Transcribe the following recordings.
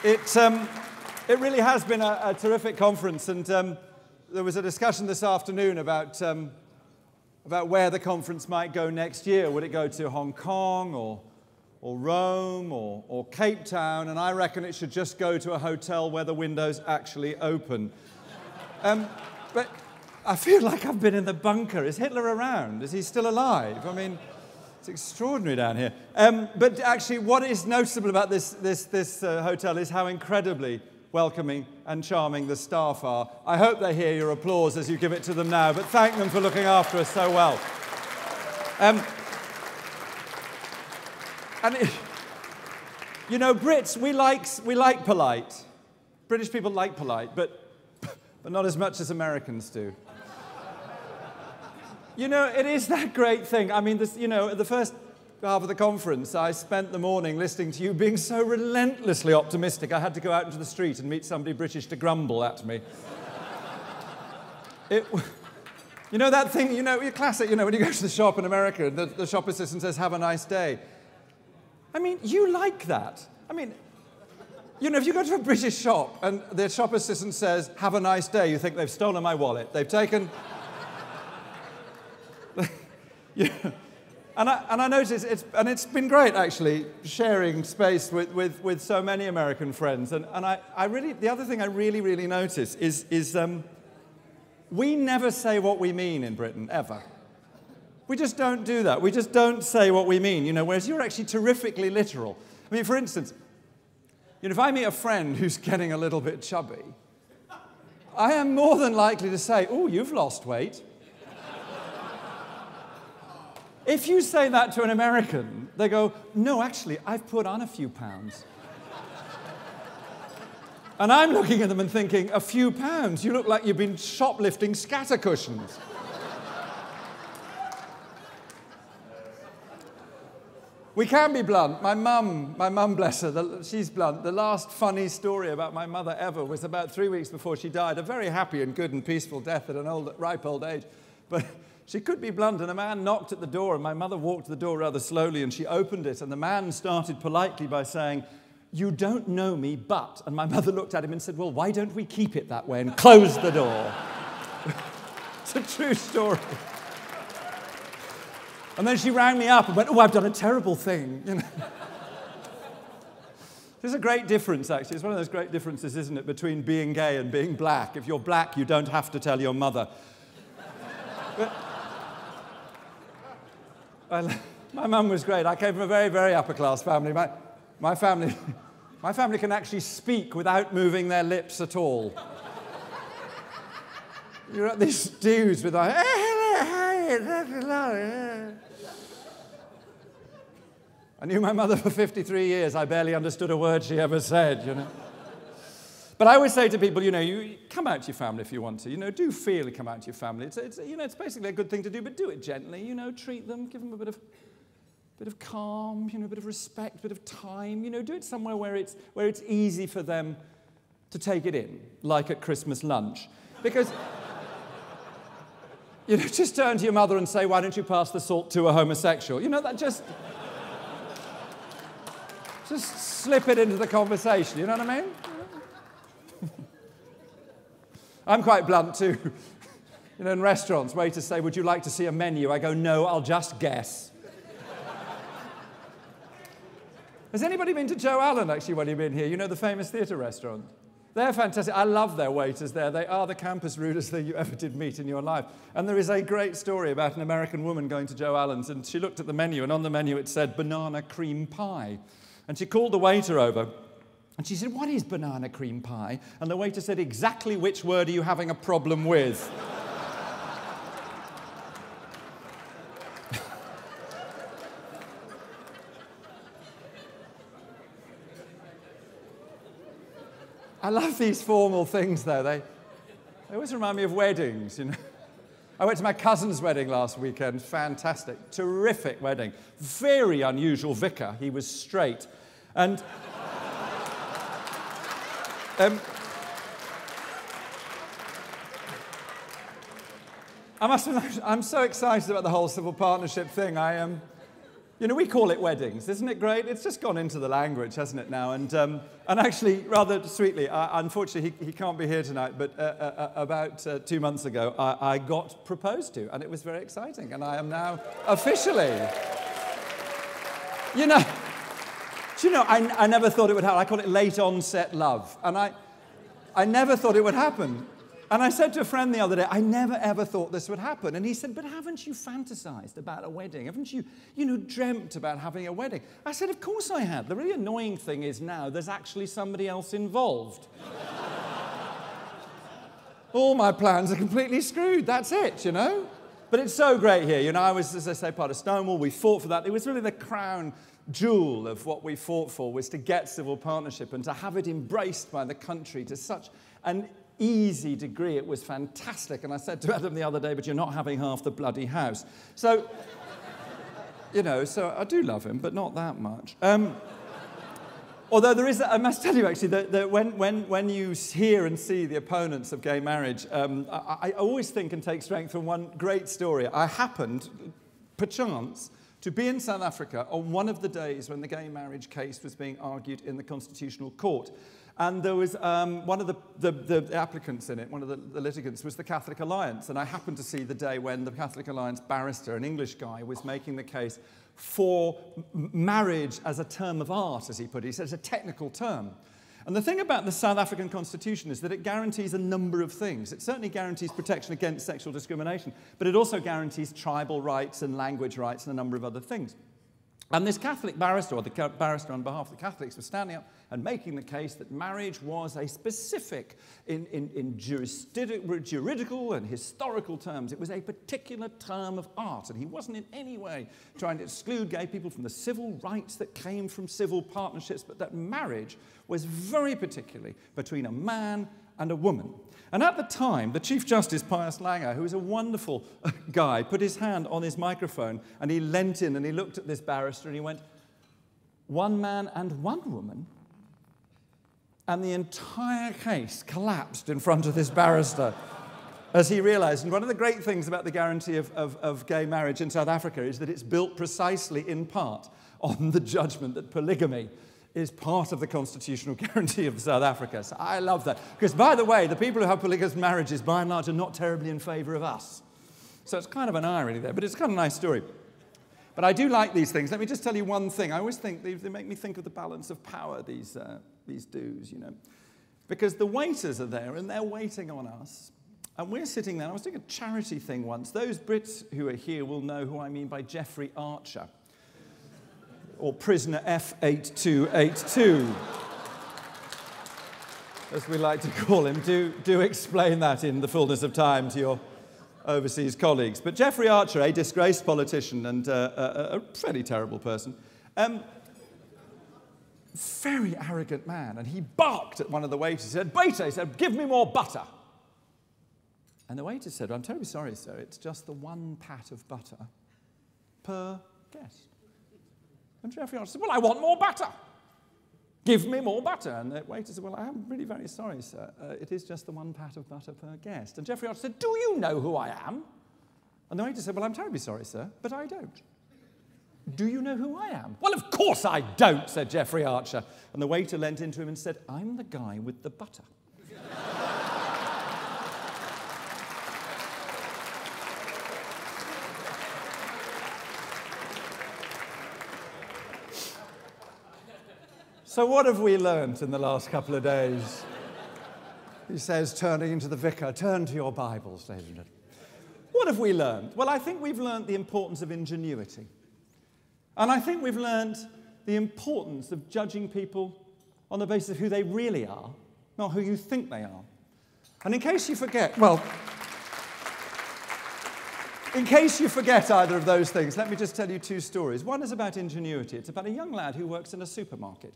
It really has been a terrific conference, and there was a discussion this afternoon about where the conference might go next year. Would it go to Hong Kong or Rome or Cape Town? And I reckon it should just go to a hotel where the windows actually open. But I feel like I've been in the bunker. Is Hitler around? Is he still alive? I mean, it's extraordinary down here. But actually, what is noticeable about this hotel is how incredibly welcoming and charming the staff are. I hope they hear your applause as you give it to them now, but thank them for looking after us so well. You know, Brits, we like polite. British people like polite, but not as much as Americans do. You know, it is that great thing. I mean, at the first half of the conference, I spent the morning listening to you being so relentlessly optimistic, I had to go out into the street and meet somebody British to grumble at me. You know that thing, your classic, when you go to the shop in America and the shop assistant says, "Have a nice day." I mean, you like that. I mean, if you go to a British shop and the shop assistant says, "Have a nice day," you think they've stolen my wallet. They've taken... Yeah. And I noticed it's been great actually sharing space with so many American friends. And I really, the other thing I really notice is we never say what we mean in Britain, ever. We just don't do that. We just don't say what we mean, whereas you're actually terrifically literal. I mean, for instance, if I meet a friend who's getting a little bit chubby, I am more than likely to say, "Oh, you've lost weight." If you say that to an American, they go, "No, actually, I've put on a few pounds." And I'm looking at them and thinking, "A few pounds? You look like you've been shoplifting scatter cushions." We can be blunt. My mum, bless her, she's blunt. The last funny story about my mother ever was about 3 weeks before she died. A very happy and good and peaceful death at an ripe old age. But she could be blunt, and a man knocked at the door, and my mother walked to the door rather slowly, and she opened it, and the man started politely by saying, "You don't know me, but..." And my mother looked at him and said, "Well, why don't we keep it that way?" and closed the door. It's a true story. And then she rang me up and went, "Oh, I've done a terrible thing." There's a great difference, actually. It's one of those great differences, isn't it, between being gay and being black. If you're black, you don't have to tell your mother. But my mum was great. I came from a very upper-class family. My family can actually speak without moving their lips at all. You're at these dudes with like, I knew my mother for 53 years. I barely understood a word she ever said, But I always say to people, you come out to your family if you want to. Do feel to come out to your family. It's basically a good thing to do, but do it gently. Treat them, give them a bit of calm, a bit of respect, a bit of time. Do it somewhere where it's easy for them to take it in, like at Christmas lunch, because just turn to your mother and say, "Why don't you pass the salt to a homosexual?" That just slip it into the conversation. You know what I mean? I'm quite blunt too. In restaurants, waiters say, "Would you like to see a menu?" I go, "No, I'll just guess." Has anybody been to Joe Allen, actually, when you've been here? The famous theatre restaurant? They're fantastic. I love their waiters there. They are the campus rudest thing you ever did meet in your life. And there is a great story about an American woman going to Joe Allen's, and she looked at the menu, and on the menu it said banana cream pie. And she called the waiter over, and she said, "What is banana cream pie?" And the waiter said, "Exactly which word are you having a problem with?" I love these formal things, though. They always remind me of weddings, I went to my cousin's wedding last weekend. Fantastic. Terrific wedding. Very unusual vicar. He was straight. And I must admit, I'm so excited about the whole civil partnership thing. You know, we call it weddings. Isn't it great? It's just gone into the language, hasn't it, now? And actually, rather sweetly, unfortunately, he can't be here tonight, but about 2 months ago, I got proposed to, and it was very exciting. And I am now officially... You know, I never thought it would happen. I call it late onset love. And I never thought it would happen. And I said to a friend the other day, I never ever thought this would happen. And he said, but haven't you fantasized about a wedding? Haven't you, dreamt about having a wedding? I said, of course I had. The really annoying thing is now there's actually somebody else involved. All my plans are completely screwed. That's it, But it's so great here. I was, as I say, part of Stonewall. We fought for that. It was really the crown jewel of what we fought for, was to get civil partnership and to have it embraced by the country to such an easy degree. It was fantastic. And I said to Adam the other day, but you're not having half the bloody house. So, so I do love him, but not that much. Although there is, I must tell you actually, that when you hear and see the opponents of gay marriage, I always think and take strength from one great story. I happened, perchance, to be in South Africa on one of the days when the gay marriage case was being argued in the Constitutional Court. And there was one of the applicants in it, one of the litigants, was the Catholic Alliance. And I happened to see the day when the Catholic Alliance barrister, an English guy, was making the case for marriage as a term of art, as he put it. He said it's a technical term. And the thing about the South African Constitution is that it guarantees a number of things. It certainly guarantees protection against sexual discrimination, but it also guarantees tribal rights and language rights and a number of other things. And this Catholic barrister, or the barrister on behalf of the Catholics, was standing up and making the case that marriage was a specific, in juridical and historical terms, it was a particular term of art. And he wasn't in any way trying to exclude gay people from the civil rights that came from civil partnerships, but that marriage was very particularly between a man and a woman. And at the time, the Chief Justice, Pius Langer, who was a wonderful guy, put his hand on his microphone and he leant in and he looked at this barrister and he went, "One man and one woman?" And the entire case collapsed in front of this barrister as he realized. And one of the great things about the guarantee of gay marriage in South Africa is that it's built precisely in part on the judgment that polygamy is part of the constitutional guarantee of South Africa. So I love that. Because, by the way, the people who have polygamous marriages, by and large, are not terribly in favor of us. So it's kind of an irony there, but it's kind of a nice story. But I do like these things. Let me just tell you one thing. I always think they make me think of the balance of power, these dues, Because the waiters are there, and they're waiting on us. And we're sitting there. I was doing a charity thing once. Those Brits who are here will know who I mean by Jeffrey Archer, or prisoner F8282, as we like to call him. Do explain that in the fullness of time to your overseas colleagues. But Jeffrey Archer, a disgraced politician and a fairly terrible person, very arrogant man, and he barked at one of the waiters. He said, "Waiter," he said, "give me more butter." And the waiter said, "I'm terribly sorry, sir, it's just the one pat of butter per guest." And Jeffrey Archer said, "Well, I want more butter. Give me more butter." And the waiter said, "Well, I am really very sorry, sir. It is just the one pat of butter per guest." And Jeffrey Archer said, "Do you know who I am?" And the waiter said, "Well, I'm terribly sorry, sir, but I don't." "Do you know who I am?" "Well, of course I don't," said Jeffrey Archer. And the waiter leant into him and said, "I'm the guy with the butter." So what have we learnt in the last couple of days? He says, turning into the vicar, "Turn to your Bibles, ladies and gentlemen." What have we learned? Well, I think we've learnt the importance of ingenuity. And I think we've learnt the importance of judging people on the basis of who they really are, not who you think they are. And in case you forget, in case you forget either of those things, let me just tell you two stories. One is about ingenuity. It's about a young lad who works in a supermarket.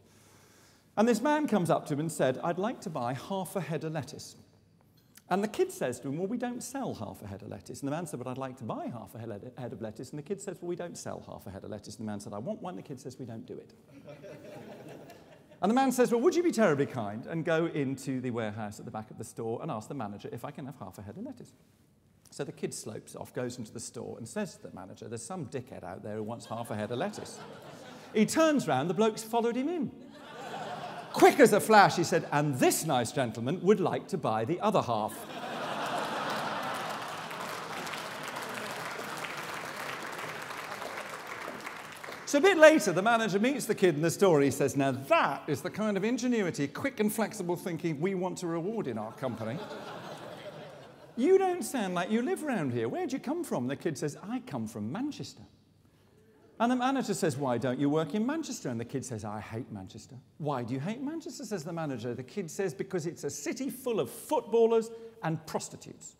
And this man comes up to him and said, "I'd like to buy half a head of lettuce." And the kid says to him, "Well, we don't sell half a head of lettuce." And the man said, "But I'd like to buy half a head of lettuce." And the kid says, "Well, we don't sell half a head of lettuce." And the man said, "I want one." The kid says, "We don't do it." And the man says, "Well, would you be terribly kind and go into the warehouse at the back of the store and ask the manager if I can have half a head of lettuce?" So the kid slopes off, goes into the store and says to the manager, there's some dickhead out there who wants half a head of lettuce. He turns round, the bloke's followed him in. Quick as a flash, he said, and this nice gentleman would like to buy the other half. So a bit later, the manager meets the kid in the store. He says, now that is the kind of ingenuity, quick and flexible thinking we want to reward in our company. You don't sound like you live around here. Where'd you come from? The kid says, I come from Manchester. And the manager says, why don't you work in Manchester? And the kid says, I hate Manchester. Why do you hate Manchester, says the manager. The kid says, because it's a city full of footballers and prostitutes.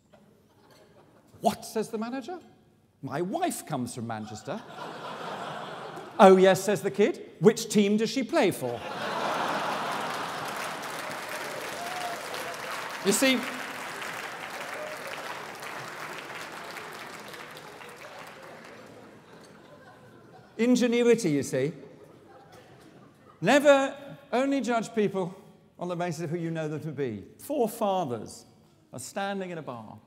What, says the manager? My wife comes from Manchester. Oh, yes, says the kid. Which team does she play for? You see, ingenuity, you see. Never only judge people on the basis of who you know them to be. 4 fathers are standing in a bar,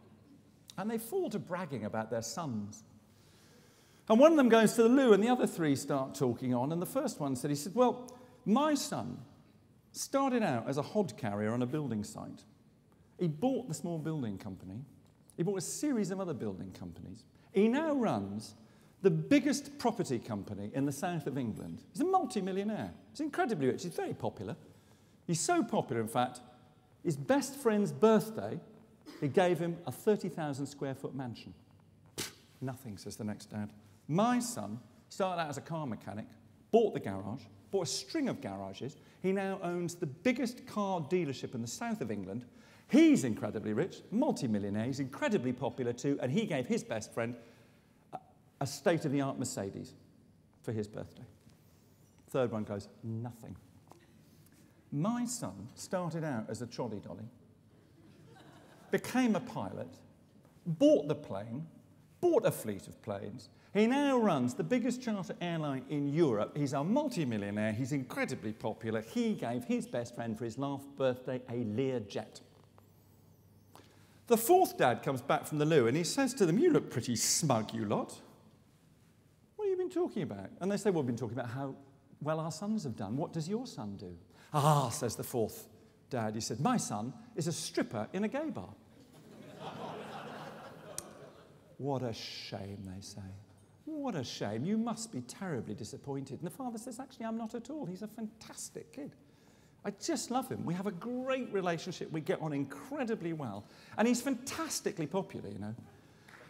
and they fall to bragging about their sons. And one of them goes to the loo, and the other 3 start talking on, and the first one said, he said, well, my son started out as a hod carrier on a building site. He bought the small building company. He bought a series of other building companies. He now runs the biggest property company in the south of England. He's a multi-millionaire. He's incredibly rich. He's very popular. He's so popular, in fact, his best friend's birthday, he gave him a 30,000 square foot mansion. Nothing, says the next dad. My son started out as a car mechanic, bought the garage, bought a string of garages. He now owns the biggest car dealership in the south of England. He's incredibly rich, multi-millionaire. He's incredibly popular too, and he gave his best friend a state-of-the-art Mercedes for his birthday. Third one goes, nothing. My son started out as a trolley dolly, became a pilot, bought the plane, bought a fleet of planes. He now runs the biggest charter airline in Europe. He's a multi-millionaire. He's incredibly popular. He gave his best friend for his last birthday a Learjet. The 4th dad comes back from the loo and he says to them, you look pretty smug, you lot. What have you been talking about? And they say, well, we've been talking about how well our sons have done. What does your son do? Ah, says the 4th dad. He said, my son is a stripper in a gay bar. What a shame, they say. What a shame. You must be terribly disappointed. And the father says, actually, I'm not at all. He's a fantastic kid. I just love him. We have a great relationship. We get on incredibly well. And he's fantastically popular, you know.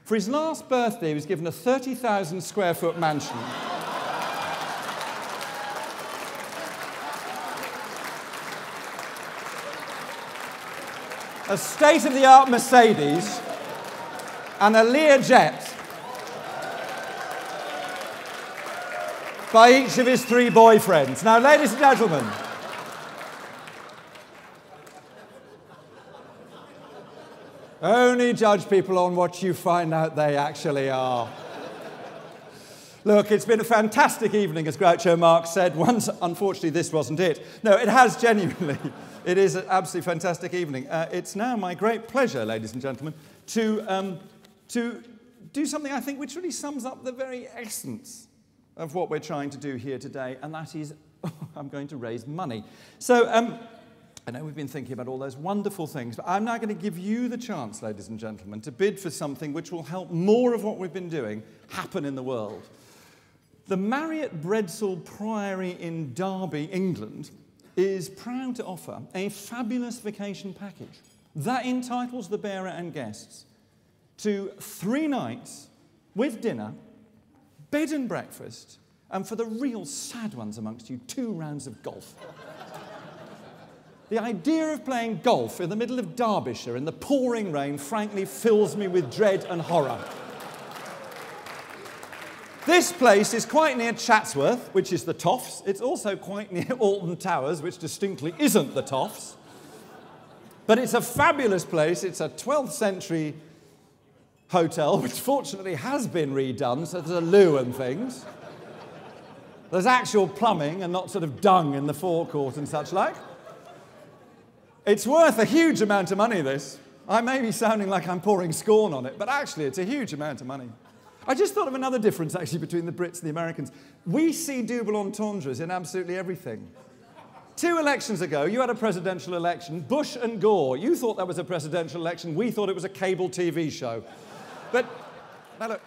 For his last birthday, he was given a 30,000 square foot mansion. A state-of-the-art Mercedes and a Learjet by each of his 3 boyfriends. Now, ladies and gentlemen, only judge people on what you find out they actually are. Look, it's been a fantastic evening, as Groucho Marx said. Once, unfortunately, this wasn't it. No, it has genuinely. It is an absolutely fantastic evening. It's now my great pleasure, ladies and gentlemen, to do something, I think, which really sums up the very essence of what we're trying to do here today, and that is, I'm going to raise money. So, I know we've been thinking about all those wonderful things, but I'm now going to give you the chance, ladies and gentlemen, to bid for something which will help more of what we've been doing happen in the world. The Marriott Bredsall Priory in Derby, England, is proud to offer a fabulous vacation package that entitles the bearer and guests to 3 nights with dinner, bed and breakfast, and for the real sad ones amongst you, 2 rounds of golf. The idea of playing golf in the middle of Derbyshire in the pouring rain frankly fills me with dread and horror. This place is quite near Chatsworth, which is the Toffs. It's also quite near Alton Towers, which distinctly isn't the Toffs. But it's a fabulous place. It's a 12th century hotel, which fortunately has been redone, so there's a loo and things. There's actual plumbing and not sort of dung in the forecourt and such like. It's worth a huge amount of money, this. I may be sounding like I'm pouring scorn on it, but actually it's a huge amount of money. I just thought of another difference, actually, between the Brits and the Americans. We see double entendres in absolutely everything. 2 elections ago, you had a presidential election, Bush and Gore. You thought that was a presidential election. We thought it was a cable TV show. But, now look,